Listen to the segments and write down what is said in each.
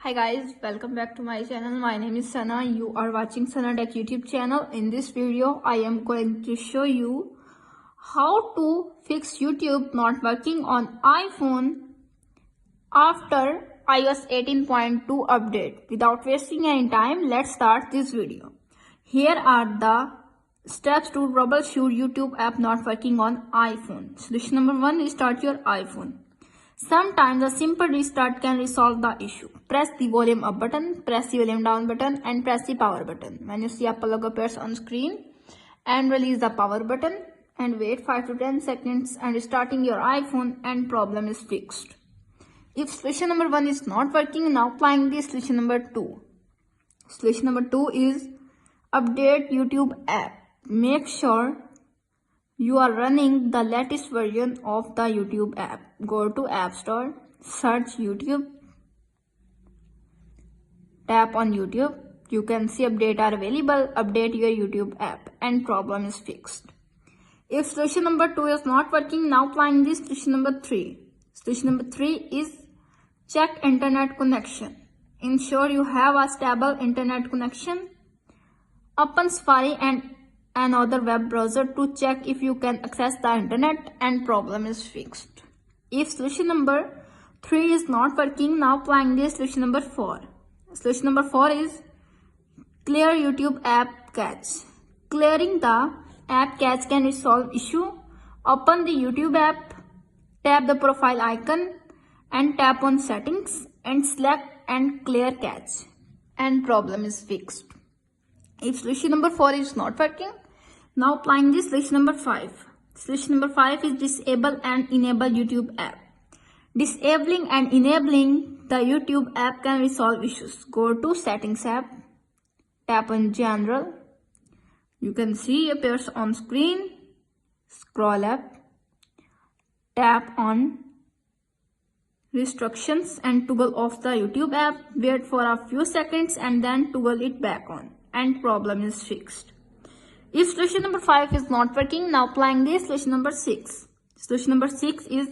Hi guys, welcome back to my channel. My name is Sana. You are watching Sana Tech YouTube channel. In this video, I am going to show you how to fix YouTube not working on iPhone after iOS 18.2 update. Without wasting any time, let's start this video. Here are the steps to troubleshoot YouTube app not working on iPhone. Solution number 1, restart your iPhone. Sometimes a simple restart can resolve the issue. Press the volume up button, press the volume down button and press the power button. When you see Apple logo appears on screen, and release the power button and wait 5 to 10 seconds and restarting your iPhone and problem is fixed. If solution number 1 is not working, now applying the solution number 2. Solution number 2 is update YouTube app. Make sure you are running the latest version of the YouTube app. Go to App Store, search YouTube, tap on YouTube. You can see update are available. Update your YouTube app and problem is fixed. If solution number 2 is not working, now applying this solution number 3. Solution number 3 is check internet connection. Ensure you have a stable internet connection. Open Safari and another web browser to check if you can access the internet and problem is fixed. If solution number 3 is not working, now applying this solution number 4. Solution number 4 is clear YouTube app cache. Clearing the app cache can resolve issue. Open the YouTube app, tap the profile icon and tap on settings and select and clear cache and problem is fixed. If solution number 4 is not working, now applying this solution number 5. Solution number 5 is disable and enable YouTube app. Disabling and enabling the YouTube app can resolve issues. Go to settings app, tap on general. You can see appears on screen. Scroll up, tap on restrictions and toggle off the YouTube app. Wait for a few seconds and then toggle it back on and problem is fixed. If solution number 5 is not working, now applying this solution number 6. Solution number 6 is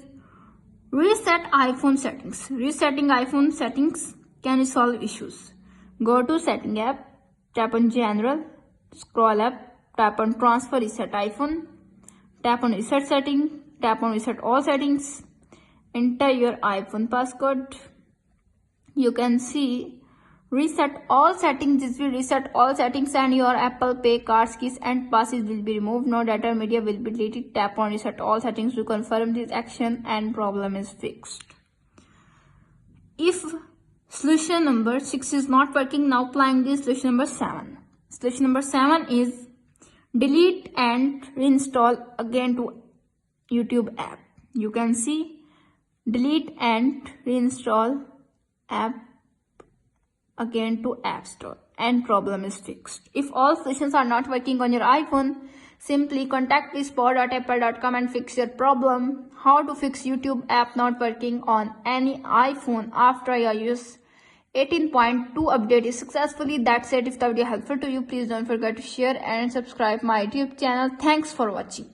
reset iPhone settings. Resetting iPhone settings can resolve issues. Go to setting app, tap on general, scroll up, tap on transfer reset iPhone, tap on reset setting, tap on reset all settings, enter your iPhone passcode. You can see reset all settings. This will reset all settings and your Apple Pay cards, keys and passes will be removed. No data media will be deleted. Tap on reset all settings to confirm this action and problem is fixed. If solution number 6 is not working, now applying this solution number 7. Solution number 7 is delete and reinstall again to YouTube app. You can see delete and reinstall app again to App Store and problem is fixed. If all solutions are not working on your iPhone, simply contact support.apple.com and fix your problem. How to fix YouTube app not working on any iPhone after iOS 18.2 update is successfully. That's it. If the video helpful to you, please don't forget to share and subscribe my YouTube channel. Thanks for watching.